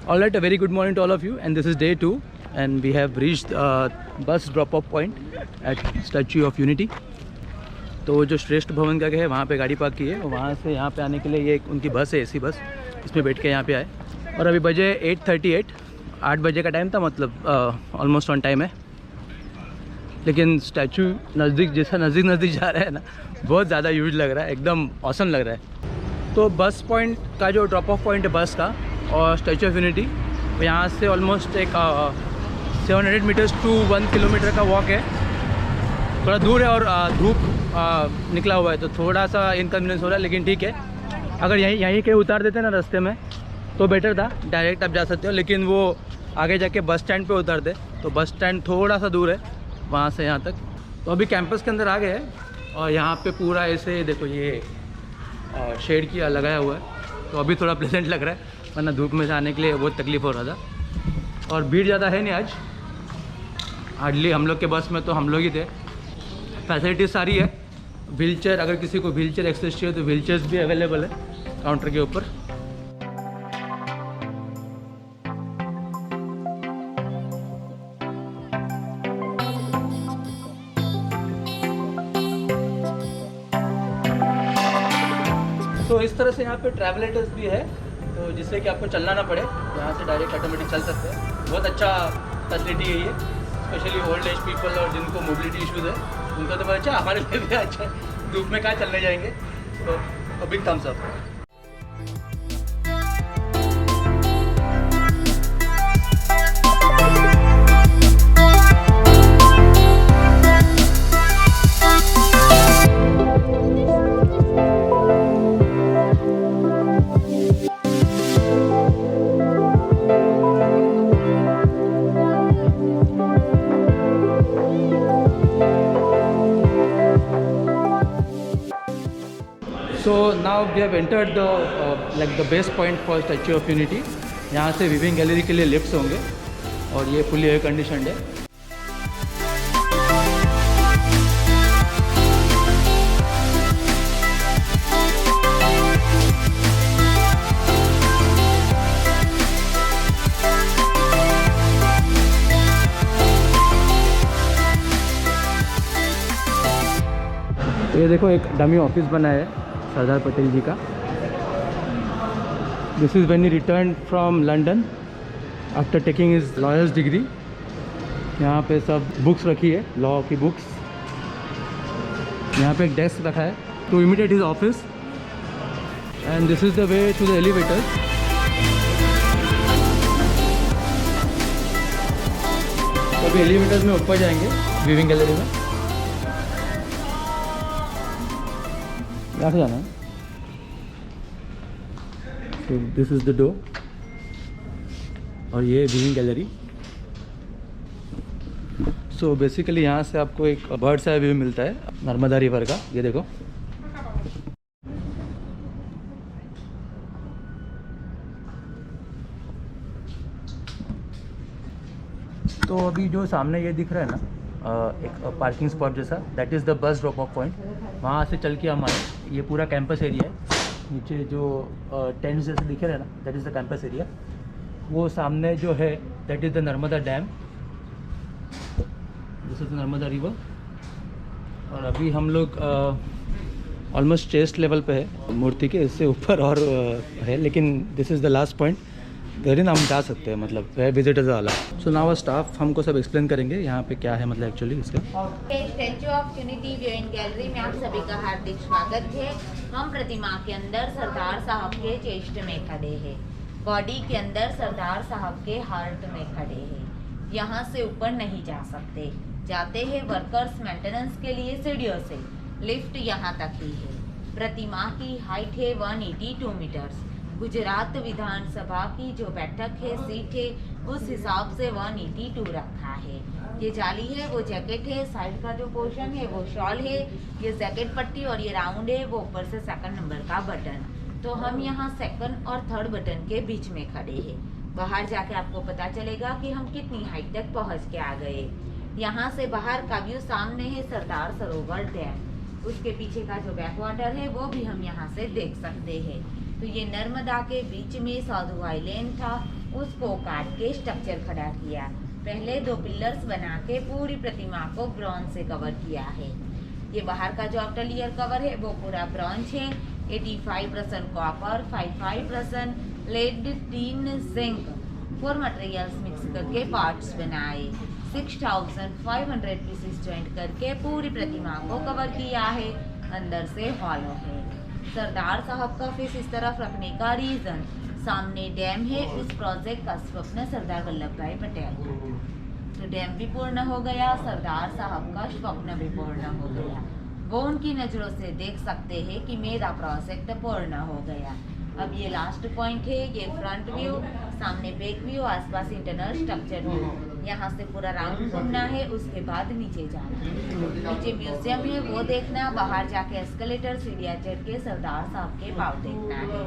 All right, a very good morning to all of you, and this is day 2, and we have reached bus drop-off point at Statue of Unity. तो जो श्रेष्ठ भवन का है वहाँ पे गाड़ी पार्क की है, और वहाँ से यहाँ पे आने के लिए ये उनकी बस है, एसी बस, इसमें बैठ के यहाँ पे आए। और अभी बजे 8:38, 8 बजे का टाइम था, मतलब ऑलमोस्ट ऑन टाइम है। लेकिन स्टैचू नज़दीक जैसा नज़दीक जा रहा है ना, बहुत ज़्यादा यूज लग रहा है, एकदम ऑसम लग रहा है। तो बस पॉइंट का जो ड्रॉप ऑफ पॉइंट है बस का और स्टैचू ऑफ यूनिटी, तो यहाँ से ऑलमोस्ट एक 700 मीटर्स टू 1 किलोमीटर का वॉक है। थोड़ा दूर है और धूप निकला हुआ है, तो थोड़ा सा इनकन्वीनियंस हो रहा है, लेकिन ठीक है। अगर यहीं कहीं उतार देते ना रास्ते में तो बेटर था, डायरेक्ट आप जा सकते हो। लेकिन वो आगे जाके बस स्टैंड पे उतार दे, तो बस स्टैंड थोड़ा सा दूर है वहाँ से यहाँ तक। तो अभी कैंपस के अंदर आ गए हैं, और यहाँ पे पूरा ऐसे देखो ये शेड किया लगाया हुआ है, तो अभी थोड़ा प्लेजेंट लग रहा है, वरना धूप में से आने के लिए बहुत तकलीफ़ हो रहा था। और भीड़ ज़्यादा है नहीं आज, हार्डली हम लोग के बस में तो हम लोग ही थे। फैसिलिटीज़ सारी है, व्हील चेयर, अगर किसी को व्हील चेयर एक्सेस चाहिए तो व्हील चेयर्स भी अवेलेबल है काउंटर के ऊपर। तो इस तरह से यहाँ पे ट्रैवलेटर्स भी है, तो जिससे कि आपको चलना ना पड़े, यहाँ से डायरेक्ट ऑटोमेटिक चल सकते हैं। बहुत अच्छा फैसिलिटी है ये, स्पेशली ओल्ड एज पीपल और जिनको मोबिलिटी इश्यूज़ है उनको तो बहुत अच्छा, हमारे लिए भी अच्छा है। धूप में कहाँ चलने जाएंगे, तो big thumbs up. So now we have entered the like the base point for Statue of Unity. यहाँ से विविंग गैलरी के लिए लिफ्ट्स होंगे, और ये फुली एयर कंडीशनड है। तो ये देखो एक डमी ऑफिस बना है सरदार पटेल जी का। This is when he return from London after taking his lawyers degree. यहाँ पे सब बुक्स रखी है, लॉ की बुक्स। यहाँ पे एक डेस्क रखा है to imitate his office, and this is the way to the elevator. तो अभी एलिवेटर में ऊपर जाएंगे विविंग गैलरी में। यहाँ से जाना है। तो दिस इज़ द डोर, और ये विविंग गैलरी। सो बेसिकली यहाँ से आपको एक बर्ड्स आई व्यू मिलता है नर्मदा रिवर का, ये देखो। तो अभी जो सामने ये दिख रहा है ना, एक पार्किंग स्पॉट जैसा, that is the bus drop of point. वहाँ से चल के हम आए, ये पूरा कैंपस एरिया है। नीचे जो टेंट्स जैसे दिख रहे हैं ना, that is the campus area. वो सामने जो है that is the Narmada dam, this is the Narmada river. और अभी हम लोग ऑलमोस्ट चेस्ट लेवल पे है मूर्ति के, इससे ऊपर और है, लेकिन this is the last point wherein हम जा सकते हैं, मतलब वेयर विजिटर्स वाला। सो नाउ स्टाफ हमको सब एक्सप्लेन करेंगे यहाँ पे क्या है, मतलब एक्चुअली इसका। Statue of unity viewing gallery में आप सभी का हार्दिक स्वागत है। हम प्रतिमा के अंदर सरदार साहब के चेस्ट में खड़े हैं, बॉडी के अंदर सरदार साहब के हार्ट में खड़े हैं। यहाँ से ऊपर नहीं जा सकते, जाते हैं वर्कर्स मेंटेनेंस के लिए सीढ़ियों से। लिफ्ट यहाँ तक ही है। प्रतिमा की हाइट है 182 मीटर्स। गुजरात विधानसभा की जो बैठक है, सीट है, उस हिसाब से 182 रखा है। ये जाली है, वो जैकेट है, साइड का जो पोर्शन है वो शॉल है, ये जैकेट पट्टी, और ये राउंड है, वो ऊपर से 2nd नंबर का बटन। तो हम यहाँ 2nd और 3rd बटन के बीच में खड़े हैं। बाहर जाके आपको पता चलेगा कि हम कितनी हाइट तक पहुँच के आ गए। यहाँ से बाहर का व्यू सामने है सरदार सरोवर डैम, उसके पीछे का जो बैक वाटर है वो भी हम यहाँ से देख सकते हैं। तो ये नर्मदा के बीच में साधु आइलैंड था, उसको काट के स्ट्रक्चर खड़ा किया। पहले 2 पिलर्स बना के पूरी प्रतिमा को ब्रॉन्ज से कवर किया है। ये बाहर का जो आउटर लेयर कवर है वो पूरा ब्रॉन्ज है। 85% copper, 55% lead, tin, zinc 4 materials mix करके पार्ट्स बनाए। 6500 पीसेस जॉइंट करके पूरी प्रतिमा को कवर किया है। अंदर से हॉलो है। सरदार साहब का फेस इस तरफ रखने का रीजन, सामने डैम है, उस प्रोजेक्ट का स्वप्न सरदार वल्लभ भाई पटेल। तो डैम भी पूर्ण हो गया, सरदार साहब का स्वप्न भी पूर्ण हो गया। वो उनकी नज़रों से देख सकते हैं कि मेरा प्रोजेक्ट पूर्ण हो गया। अब ये लास्ट पॉइंट है, ये फ्रंट व्यू, सामने बैक व्यू, आसपास इंटरनल स्ट्रक्चर व्यू। यहाँ से पूरा राउंड घूमना है, उसके बाद नीचे जाना है। नीचे म्यूजियम है, वो देखना, बाहर जाके एस्केलेटर सीढ़ियाँ चढ़ के सरदार साहब के पाव देखना है।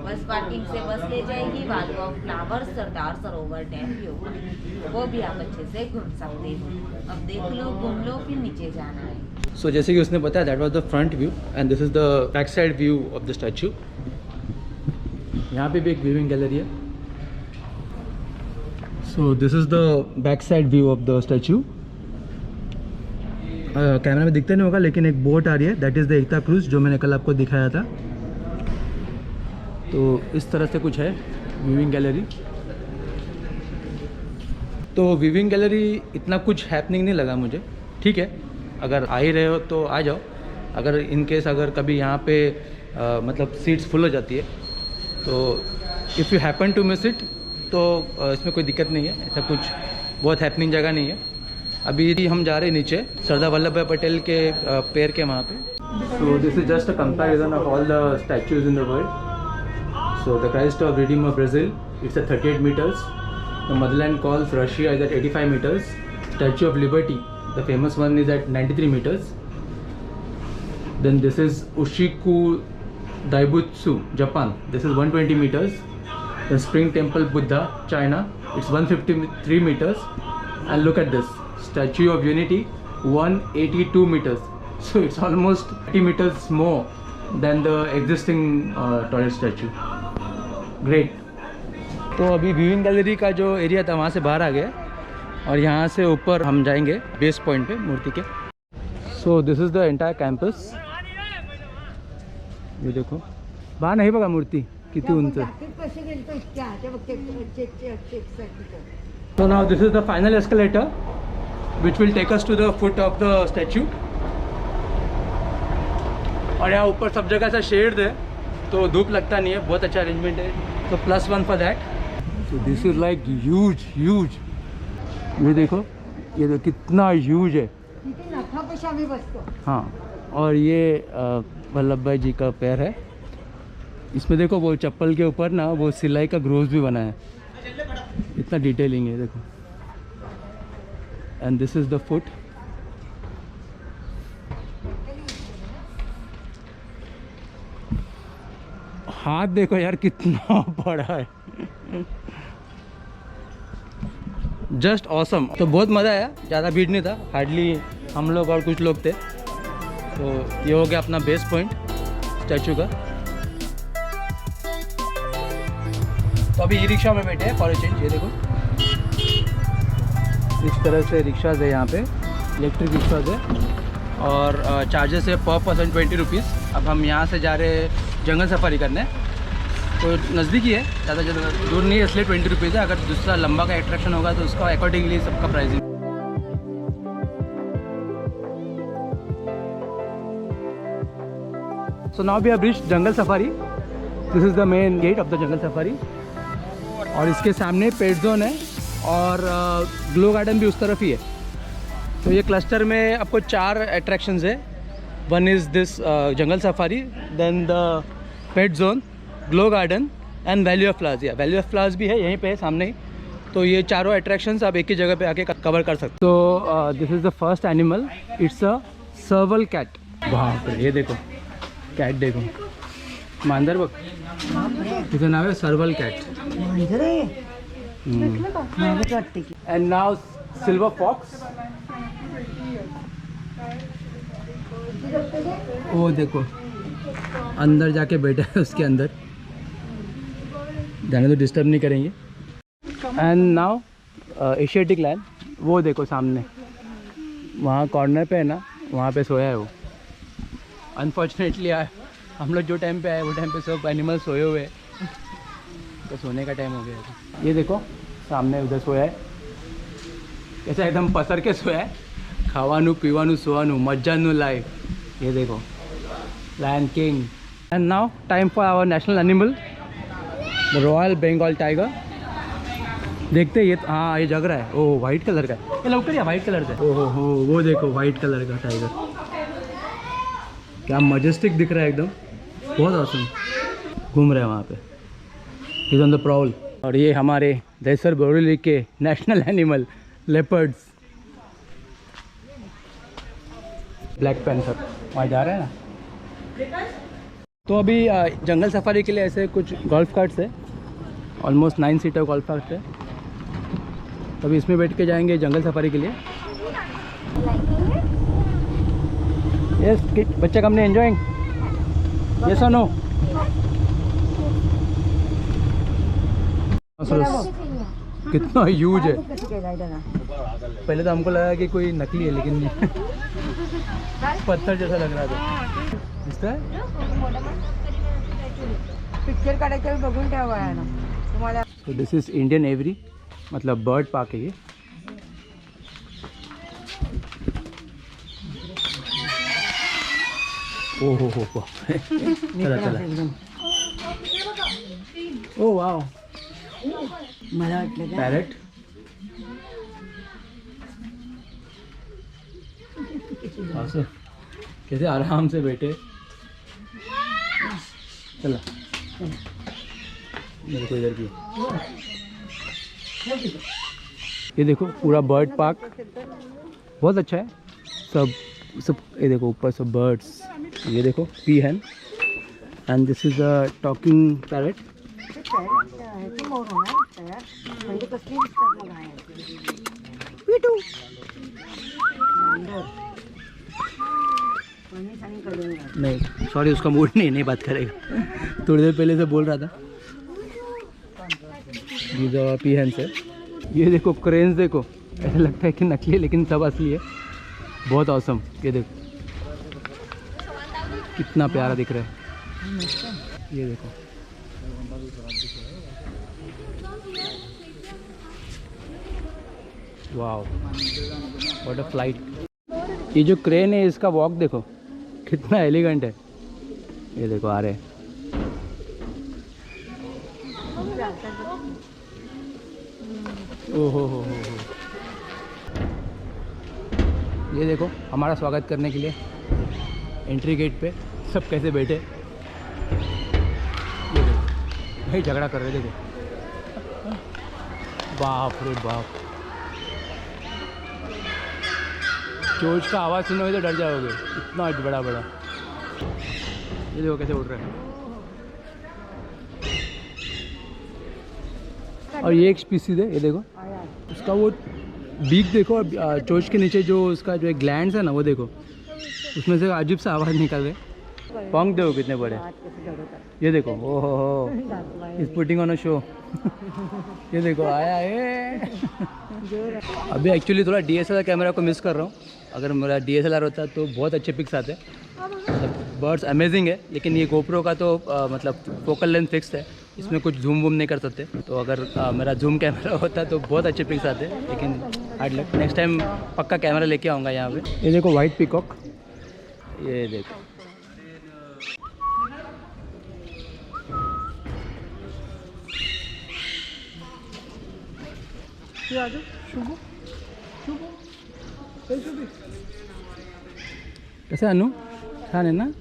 बस पार्किंग से बस ले जाएगी, valley of flowers, Sardar Sarovar dam view, वो भी आप अच्छे से घूम सकते हो। अब देख लो, घूम लो, फिर नीचे जाना है। सो जैसे कि उसने बताया, that was the front view and this is the back side view of the statue. यहाँ पे भी एक व्यूइंग गैलरी है। So this is the back side view of the statue. Camera में दिखता नहीं होगा, लेकिन एक बोट आ रही है, that is the Ekta cruise, जो मैंने कल आपको दिखाया था। तो इस तरह से कुछ है व्यूइंग गैलरी। तो व्यूइंग गैलरी इतना कुछ हैपनिंग नहीं लगा मुझे। ठीक है, अगर आ ही रहे हो तो आ जाओ। अगर इन केस अगर कभी यहाँ पे मतलब सीट्स फुल हो जाती है, तो if you happen to miss it, तो इसमें कोई दिक्कत नहीं है। ऐसा कुछ बहुत हैपनिंग जगह नहीं है। अभी हम जा रहे हैं नीचे सरदार वल्लभ भाई पटेल के पैर के वहाँ पे। So this is just a comparison of all the statues in the world. So the Christ of Redeemer Brazil, it's at 38 meters. The motherland calls Russia is at 85 meters. Statue of Liberty, the famous one, is at 93 meters. Then this is Ushiku Daibutsu, Japan. This is 120 meters. The Spring Temple Buddha, China, it's 153 meters. And look at this, Statue of Unity, 182 meters. So it's almost 30 meters more than the existing tallest statue. Great. तो अभी viewing gallery का जो area था वहाँ से बाहर आ गया, और यहाँ से ऊपर हम जाएंगे बेस पॉइंट पे मूर्ति के। So this is the entire campus. ये देखो, बाहर नहीं बघा मूर्ति किती उंच। So now this is the final escalator which will take us to the foot of the statue. और यहाँ ऊपर सब जगह से शेड है, तो धूप लगता नहीं है, बहुत अच्छा अरेंजमेंट है। तो +1 for that. So this is like huge. ये देखो कितना ह्यूज है। हाँ, और ये वल्लभ भाई जी का पैर है। इसमें देखो वो चप्पल के ऊपर ना वो सिलाई का ग्रोव्स भी बना है, इतना डिटेलिंग है देखो। And this is the foot. हाथ देखो यार कितना बड़ा है, जस्ट ऑसम। तो बहुत मज़ा आया, ज़्यादा भीड़ नहीं था, हार्डली हम लोग और कुछ लोग थे। तो ये हो गया अपना बेस पॉइंट स्टैचू का। तो अभी ई रिक्शा में बैठे हैं फॉर चेंज। ये देखो इस तरह से रिक्शाज है यहाँ पे, इलेक्ट्रिक रिक्शाज है, और चार्जेस है पर पर्सन 20 रुपीज़। अब हम यहाँ से जा रहे हैं जंगल सफारी करने, तो नज़दीक ही है, ज़्यादा दूर नहीं है, इसलिए 20 रुपीज़ है। अगर दूसरा लंबा का एट्रैक्शन होगा तो उसका अकॉर्डिंगली सबका pricing. So now we have reached jungle safari. This is the main gate of the jungle safari, और इसके सामने पेट जोन है, और ग्लो गार्डन भी उस तरफ ही है। तो ये क्लस्टर में आपको 4 अट्रैक्शंस है। One is this jungle safari, then the pet zone, glow garden and valley of flowers. या वैली ऑफ फ्लावर्स भी है यहीं पे सामने ही। तो ये चारों अट्रैक्शंस आप एक ही जगह पे आके कवर कर सकते। तो this is the first animal, it's a serval cat. वहाँ पर ये देखो कैट, देखो मांदर बघ, तिचं नाव आहे serval cat. And now silver fox. वो देखो अंदर जाके बैठा है उसके अंदर। जाने तो डिस्टर्ब नहीं करेंगे। एंड नाउ एशियाटिक लायन, वो देखो सामने वहाँ कॉर्नर पे है ना, वहाँ पे सोया है वो। अनफॉर्चुनेटली हम लोग जो टाइम पे आए वो टाइम पे सब एनिमल सोए हुए हैं, तो सोने का टाइम हो गया है। ये देखो सामने उधर सोया है, कैसा एकदम पसर के सोया है, खावानू पीवानू सोवानू मज्जानू लाइफ। ये देखो lion king. And now time for our national animal the royal Bengal tiger. देखते ये हाँ ये जग रहा है, ओह वाइट कलर का है, ये लौकर या वाइट कलर का है। ओहो हो वो देखो वाइट कलर का टाइगर, क्या मजेस्टिक दिख रहा है एकदम, बहुत ऑसम घूम रहे हैं वहाँ पे। Is on the prowl. और ये हमारे देसर बोरेली के national animal leopards, black panther. वहाँ जा रहे हैं ना। तो अभी जंगल सफारी के लिए ऐसे कुछ गोल्फ कार्ट्स है, ऑलमोस्ट 9 सीटर गोल्फ कार्ट्स है। तो अभी इसमें बैठ के जाएंगे जंगल सफारी के लिए। यस बच्चा कम ने एंजॉयिंग, यस और नो। कितना ह्यूज है, पहले तो हमको लगा कि कोई नकली है लेकिन पत्थर जैसा लग रहा था। पिक्चर काढायचं बघून ठेवा ना तुम्हाला। तो दिस इज इंडियन एवरी, मतलब बर्ड पार्क है ये। ओहो हो चला चला। ओ वाओ मला वाटलं पैरेट, कैसे आराम से बैठे। चला मेरे को इधर की। ये देखो पूरा बर्ड पार्क बहुत अच्छा है। सब ये देखो ऊपर सब बर्ड्स, ये देखो P Hahn and this is a talking parrot. म्हणजे कसली दिसतात मग आहे नहीं सॉरी उसका मूड नहीं बात करेगा। थोड़ी देर पहले से बोल रहा था। ये पी हैन से ये देखो क्रेन्स देखो, ऐसा लगता है कि नकली है लेकिन सब असली है, बहुत औसम। ये देखो कितना प्यारा दिख रहा है, ये देखो। Wow what a flight. ये जो क्रेन है इसका वॉक देखो कितना एलिगेंट है। ये देखो आ रहे हैं। ओहो हो। ये देखो हमारा स्वागत करने के लिए एंट्री गेट पे सब कैसे बैठे। ये देखो भाई झगड़ा कर रहे, देखो बाप रे बाप। चोच का आवाज़ सुनोगे तो डर जाओगे, इतना बड़ा बड़ा। ये देखो कैसे उड़ रहे हैं। और ये एक स्पीसीज है, ये देखो उसका वो बीक देखो, और चोच के नीचे जो उसका जो एक ग्लैंड्स है ना वो देखो, उसमें से अजीब सा आवाज़ निकल रहे। पंख देखो कितने बड़े। ये देखो ओहो हो is putting on a show. ये देखो आया है। अभी एक्चुअली थोड़ा DSLR कैमरा को मिस कर रहा हूँ। अगर मेरा DSLR होता तो बहुत अच्छे पिक्स आते। बर्ड्स अमेजिंग है, लेकिन ये GoPro का तो मतलब फोकल लेंथ फिक्स है, इसमें कुछ जूम वूम नहीं कर सकते। तो अगर मेरा जूम कैमरा होता तो बहुत अच्छे पिक्स आते, लेकिन हार्ड लक। नेक्स्ट टाइम पक्का कैमरा लेके आऊँगा यहाँ पे। ये देखो वाइट पीकॉक, ये देखो। कैसे अनु छान है ना।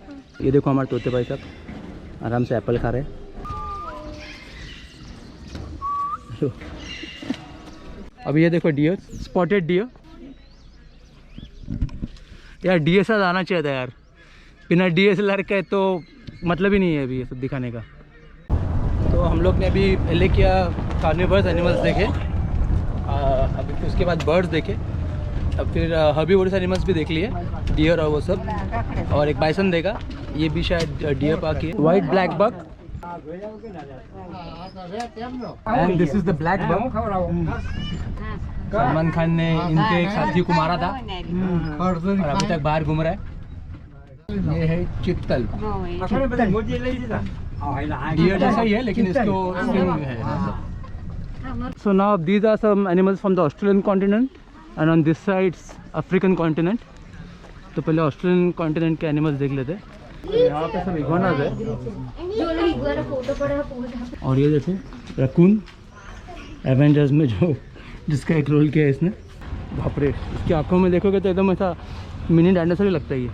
ये देखो हमारे तोते भाई साहब आराम से एप्पल खा रहे हैं। अभी ये देखो डियर, स्पॉटेड डियर। यार DSLR आना चाहिए था यार, बिना DSLR के तो मतलब ही नहीं है अभी ये सब दिखाने का। तो हम लोग ने अभी पहले किया कार्निवर्स एनिमल्स देखे, अभी उसके बाद बर्ड्स देखे, अब फिर हर्बीवोरस एनिमल्स भी देख लिए, डियर और वो सब, और एक बाइसन देखा। ये भी शायद डियर पार्क है। White black buck, and this is the black bum. Salman Khan ने इनके एक साथी को मारा था और अभी तक बाहर घूम रहा है। ये है चित्तल, डियर जैसा ही है लेकिन इसको स्विंग है। So now these are some animals from the Australian continent and on this side African continent। तो पहले ऑस्ट्रेलियन कॉन्टिनेंट के एनिमल्स देख लेते हैं। यहाँ पे सब इग्वानास है और ये देखो रकून, एवेंजर्स में जो जिसका एक रोल किया है इसने। बाप रे, इसकी आंखों में देखोगे तो एकदम ऐसा मिनी डायनासोर ही लगता है ये।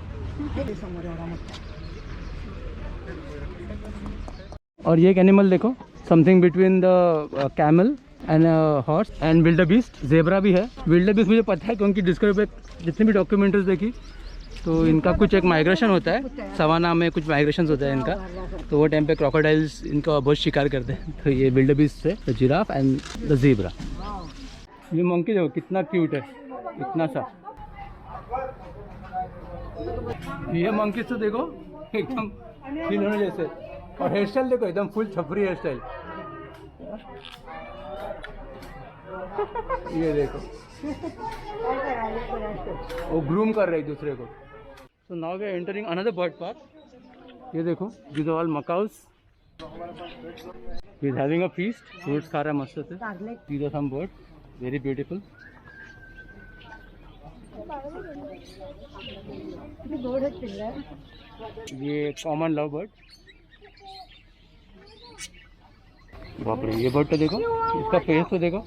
और ये एक एनिमल देखो, something between the camel and horse and wildebeest. Zebra भी है। विल्डरबीस्ट मुझे पता है क्योंकि डिस्कवरी पे जितनी भी डॉक्यूमेंट्रीज देखी तो इनका कुछ एक माइग्रेशन होता है, सवाना में कुछ माइग्रेशन होता है इनका, तो वो टाइम पे क्रोकोडाइल्स इनका बहुत शिकार करते हैं। तो ये विल्डरबीस्ट है, the giraffe and the zebra. ये मंकी देखो कितना क्यूट है, इतना सा। ये मंकी तो देखो एकदम खिलौने जैसे, और हेयर स्टाइल देखो एकदम फुल छपरी हेयर स्टाइल। ये देखो वो ग्रूम कर रहे एक दूसरे को। So now we are entering another bird park. ये देखो these are all macaws, he is having a feast, fruits खा रहा है मस्त से। these are some birds, very beautiful। ये कॉमन लव बर्ड। बाप रे, ये बर्ड तो देखो, इसका फेस तो देखो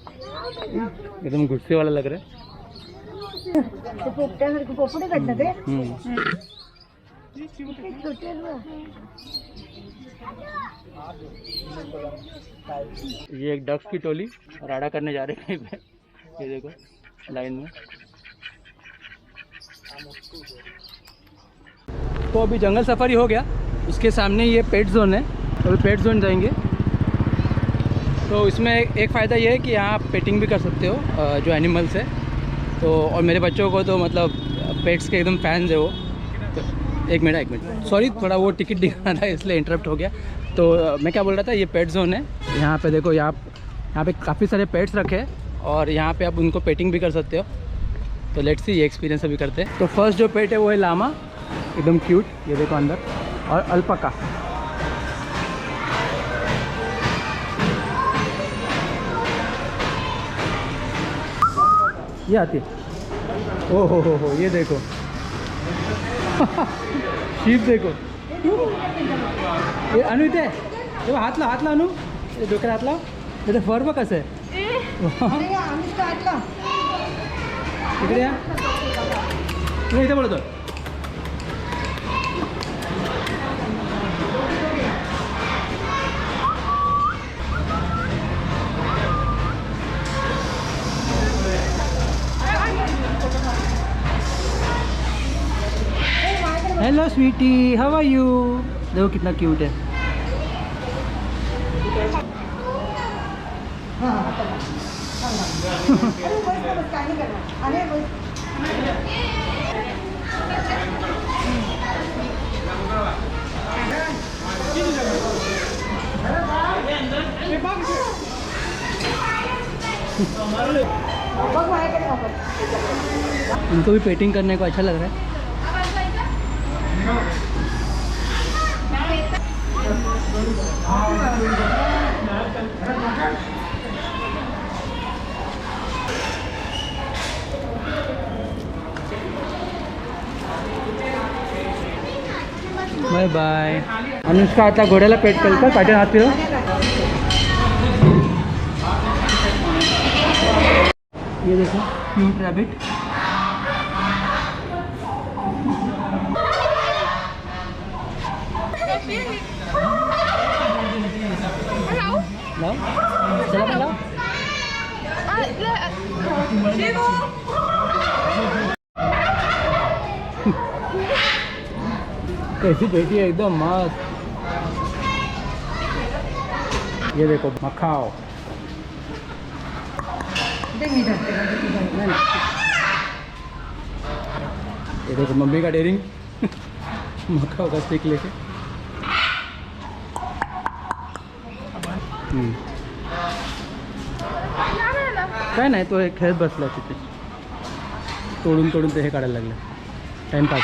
एकदम गुस्से वाला लग रहा है। ये एक डक्स की टोली राडा करने जा रहे हैं। ये देखो लाइन में। तो अभी जंगल सफारी हो गया, उसके सामने ये पेट जोन है, अभी पेट जोन जाएंगे। तो इसमें एक फ़ायदा ये है कि यहाँ पेटिंग भी कर सकते हो जो एनिमल्स है। तो और मेरे बच्चों को तो मतलब पेट्स के एकदम फैंस है वो। तो एक मिनट सॉरी, थोड़ा वो टिकट दिखाना था इसलिए इंटरप्ट हो गया। तो मैं क्या बोल रहा था, ये पेट जोन है। यहाँ पे देखो, यहाँ पे काफ़ी सारे पेट्स रखे हैं और यहाँ पे आप उनको पेटिंग भी कर सकते हो। तो लेट्स सी ये एक्सपीरियंस अभी करते हैं। तो फर्स्ट जो पेट है वो है लामा, एकदम क्यूट, ये देखो अंदर। और अल्पाका, ये आती है। ओ हो, ये देखो शीप देखो। ये अनु इथे, ये हात ला अनु, ये डोक्यात हात लाव। ते फर बघ कसं आहे। इकडे या, इथे बोलतो। Hello sweetie, how are you. देखो कितना क्यूट है। इनको भी पेटिंग करने को अच्छा लग रहा है। Bye bye. अनुष्का आता घोड्याला पेट करतात, पाठ्यान हात फिरव। ये देखो क्यूट रैबिट। लाओ, चला लाओ। कैसी बैठी है एकदम मस्त। ये देखो मखाओ। ये देखो मम्मी का डेयरिंग मखाओ का स्टिक लेके। काय नाही तो एक खेळत बसला तिथे तोडून तोडून ते हे काढायला लागलं टाइमपास.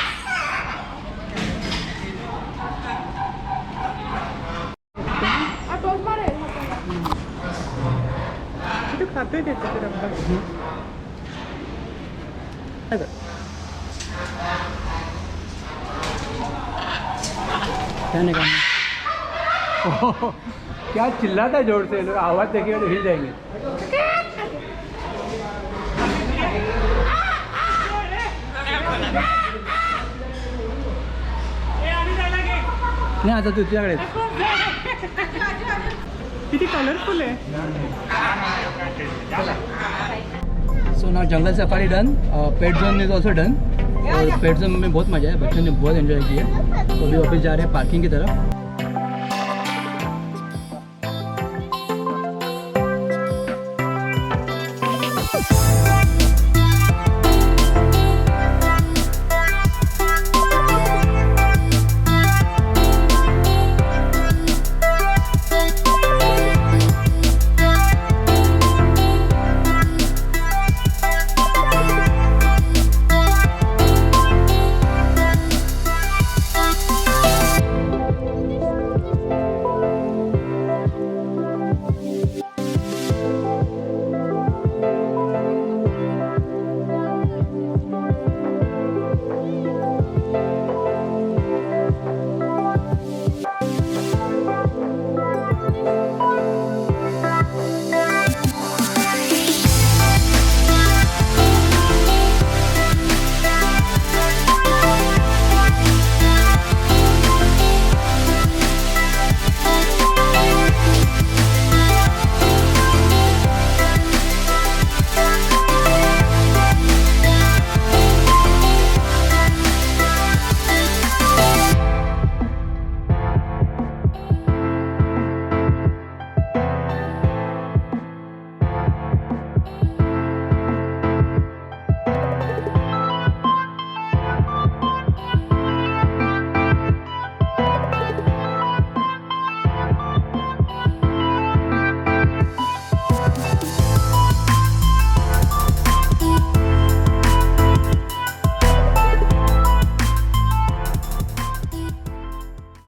खाते देते ते डब्बा. क्या नहीं करना. क्या चिल्लाता है जोर से लोग, आवाज़ देखिए तो हिल जाएंगे. नाही आता तुझ्याकडे किती कलरफुल आहे. So now jungle safari done. Pet zone is also done. और पेट जोन में बहुत मज़ा है, बच्चों ने बहुत एंजॉय किया. तो अभी वापस जा रहे हैं पार्किंग की तरफ.